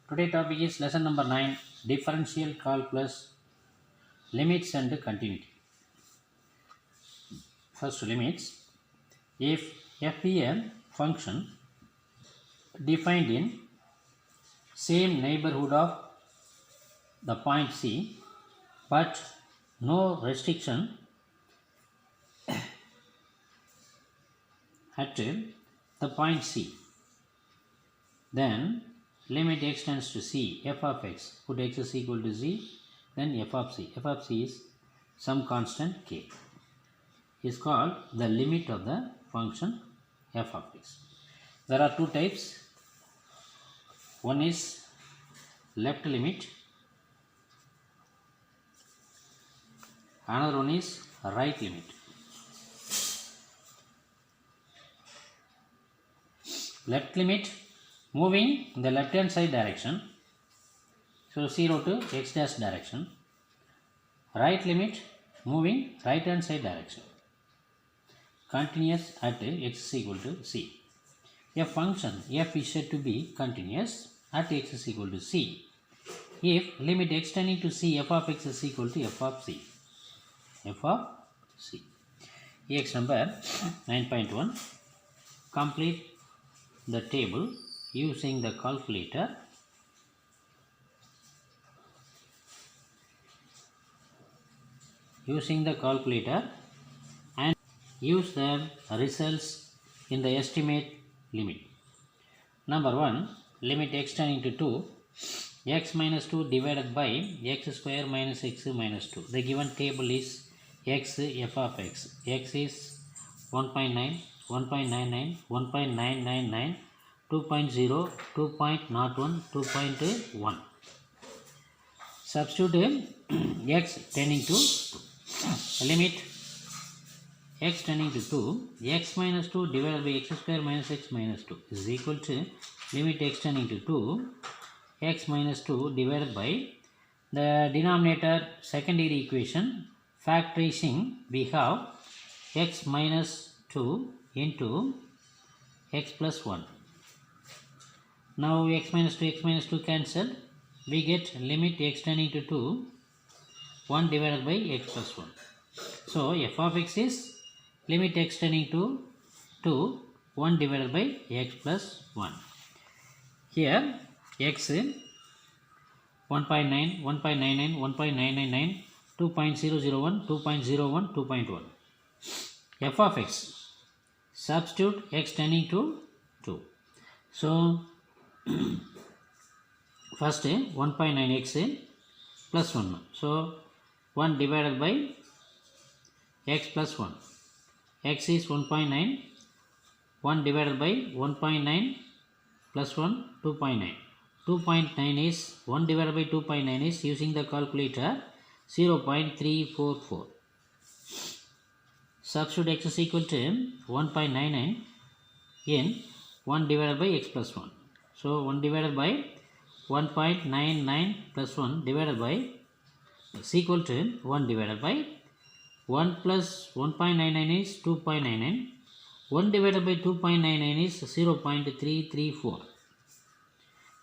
Today topic is lesson number 9, differential calculus, limits and continuity. First, limits. If f be a function defined in same neighborhood of the point C but no restriction at the point C, then limit x tends to C, f of x, put x is equal to z, then f of c. F of c is some constant k, is called the limit of the function f of x. There are two types. One is left limit, another one is right limit. Left limit moving in the left hand side direction, so 0 to x dash direction. Right limit moving right hand side direction, continuous at x is equal to c. A function f is said to be continuous at x is equal to c if limit x tending to c, f of x is equal to f of c. F of c. Ex number 9.1. Complete the table using the calculator. And use the results in the estimate limit. Number 1, limit x tending to 2, x minus 2 divided by x square minus x minus 2. The given table is x, f of x. X is 1.9, 1.99, 1.999, 2.0, 2.01, 2.1. Substitute x tending to 2. Limit x tending to 2, x minus 2 divided by x square minus x minus 2 is equal to limit x tending to 2, x minus 2 divided by the denominator second degree equation. Factorizing, we have x minus 2 into x plus 1. Now x minus 2 cancelled. We get limit x tending to 2, 1 divided by x plus 1. So f of x is limit x tending to 2, 1 divided by x plus 1. Here x 1.9, 1.99, 1.999, 2.001, 2.01, 2.1. F of x. Substitute x tending to 2. So first 1.9x plus 1. So 1 divided by x plus 1. X is 1.9. 1 divided by 1.9 plus 1, 2.9. 2.9 is 1 divided by 2.9 is, using the calculator, 0.344. Substitute x is equal to 1.99 in 1 divided by x plus 1. So 1 divided by 1.99 plus 1 divided by is equal to 1 divided by 1 plus 1.99 is 2.99. 1 divided by 2.99 is 0.334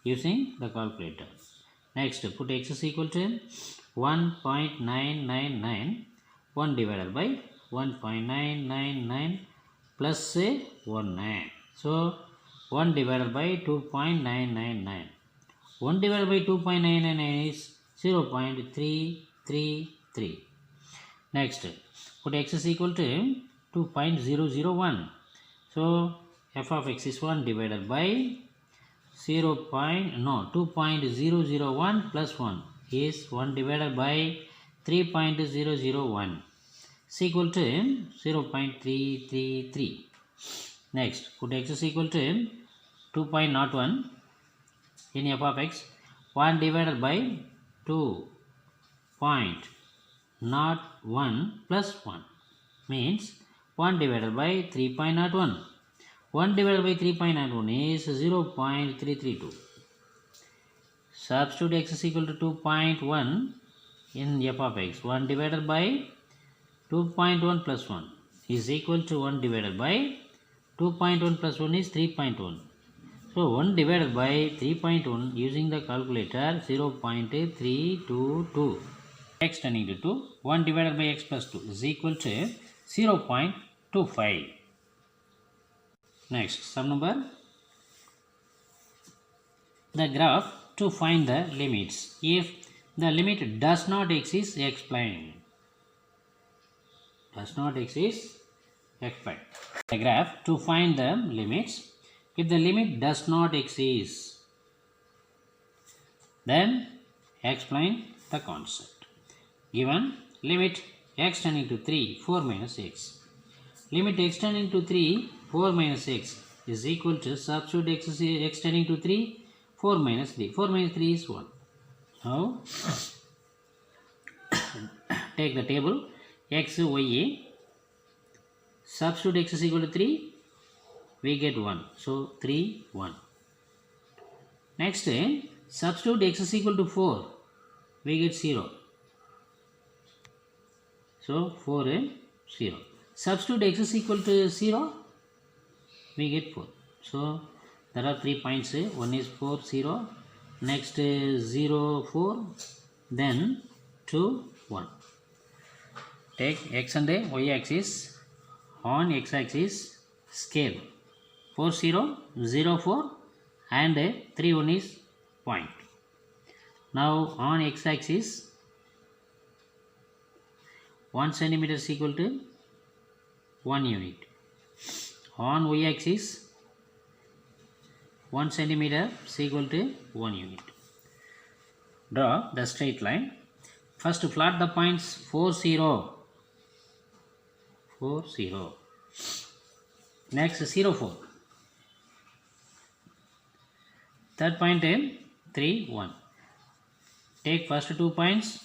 using the calculator. Next, put x is equal to 1.999, 1 divided by 1.999 plus 19. So 1 divided by 2.999. 1 divided by 2.999 is 0.333. Next, put x is equal to 2.001. So f of x is 1 divided by 2.001 plus 1 is 1 divided by 3.001 is equal to 0.333. Next, put x is equal to 2.01 in f of x. 1 divided by 2.01 plus 1 means 1 divided by 3.01. 1 divided by 3.01 is 0.332. Substitute x is equal to 2.1 in f of x. 1 divided by 2.1 plus 1 is equal to 1 divided by 2.1 plus 1 is 3.1. So 1 divided by 3.1 using the calculator 0.322. X turning to 2, 1 divided by x plus 2 is equal to 0.25. Next, sum number. The graph to find the limits. If the limit does not exist, explain. Does not exist, explain. The graph to find the limits. If the limit does not exist, then explain the concept. Given limit x tending to 3, 4 minus x. Limit x tending to 3, 4 minus x is equal to substitute x tending to 3, 4 minus 3. 4 minus 3 is 1. Now, take the table x, y, a. Substitute x is equal to 3. We get 1. So, 3, 1. Next, substitute x is equal to 4. We get 0. So, 4 and 0. Substitute x is equal to 0. We get 4. So, there are 3 points. One is 4, 0. Next, 0, 4. Then, 2, 1. Take x and y axis. On x axis, scale. 4, 0, 0, 4 and 3, 1 is point. Now, on x axis, 1 centimeter is equal to 1 unit. On y axis, 1 centimeter is equal to 1 unit. Draw the straight line. First, plot the points 4, 0. 4, 0. Next, 0, 4. Third point, 3, 1. Take first 2 points,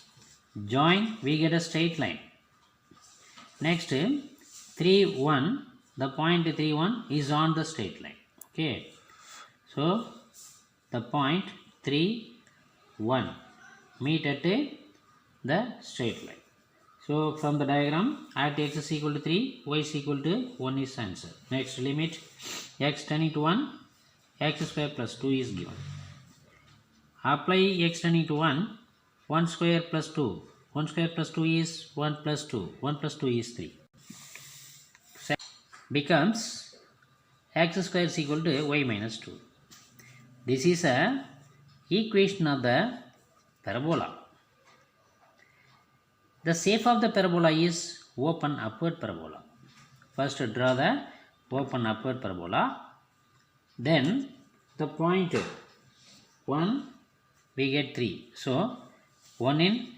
join, we get a straight line. Next, 3, 1. The point 3, 1 is on the straight line. Okay. So, the point 3, 1 meet at the straight line. So, from the diagram, at x is equal to 3, y is equal to 1 is answer. Next, limit x tending to 1, x square plus 2 is given. Apply x tending to 1, 1 square plus 2. 1 square plus 2 is 1 plus 2. 1 plus 2 is 3. Becomes x square is equal to y minus 2. This is a equation of the parabola. The shape of the parabola is open upward parabola. First, draw the open upward parabola. Then, the point 1, we get 3. So, 1 in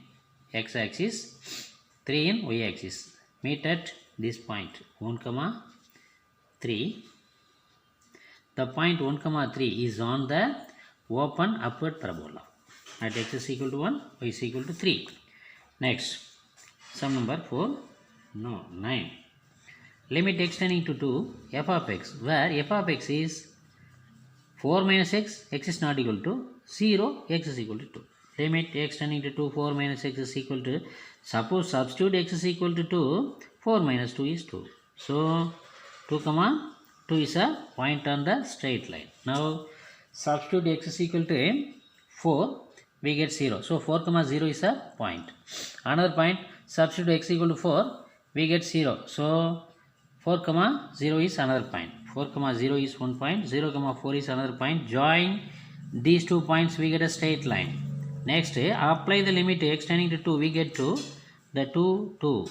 x axis, 3 in y axis. Meet at this point 1, 3. The point 1, 3 is on the open upward parabola. At x is equal to 1, y is equal to 3. Next, sum number 9. Limit x tending to 2, f of x, where f of x is 4 minus x, x is not equal to 0, x is equal to 2. Limit x tending to 2, 4 minus x is equal to, suppose substitute x is equal to 2, 4 minus 2 is 2. So, 2, 2 is a point on the straight line. Now, substitute x is equal to 4, we get 0. So, 4, 0 is a point. Another point, substitute x equal to 4, we get 0. So, 4, 0 is another point. 4, 0 is one point. 0, 4 is another point. Join these 2 points, we get a straight line. Next, apply the limit x tending to 2, we get to the 2, 2.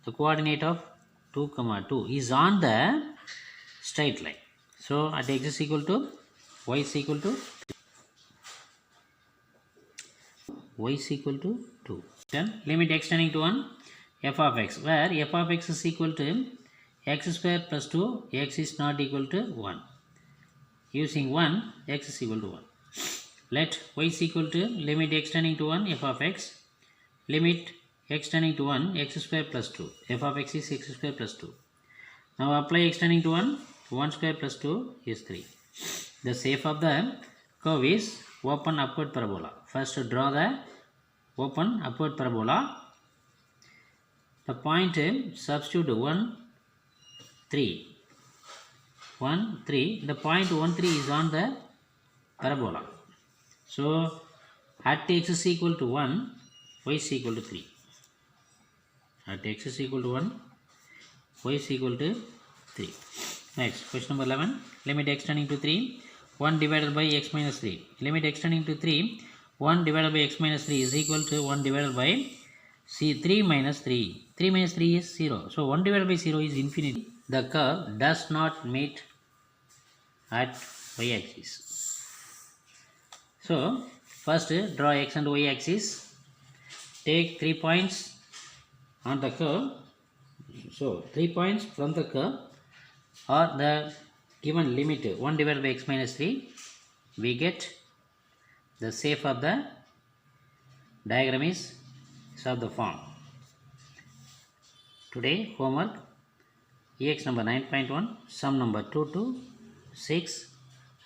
The coordinate of 2, 2 is on the straight line. So, at x is equal to, y is equal to 2. Then, limit x tending to 1, f of x, where f of x is equal to x square plus 2, x is not equal to 1. Using 1, x is equal to 1. Let y is equal to limit x tending to 1, f of x, limit x tending to 1, x square plus 2. f of x is x square plus 2. Now apply x tending to 1, 1 square plus 2 is 3. The shape of the curve is open upward parabola. First draw the open upward parabola. The point substitute 1, 3. 1, 3. The point 1, 3 is on the parabola. So at x is equal to 1, y is equal to 3. At x is equal to 1, y is equal to 3. Next, question number 11. Limit x tending to 3, 1 divided by x minus 3. Limit x tending to 3, 1 divided by x minus 3 is equal to 1 divided by 3 minus 3. 3 minus 3 is 0. So 1 divided by 0 is infinity. The curve does not meet at y-axis. So first draw x and y-axis. Take 3 points on the curve. So 3 points from the curve or the given limit 1 divided by x minus 3. We get the shape of the diagram is of the form. Today homework EX number 9.1, sum number 2 to 6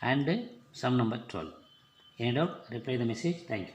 and sum number 12. Any doubt? Reply the message. Thank you.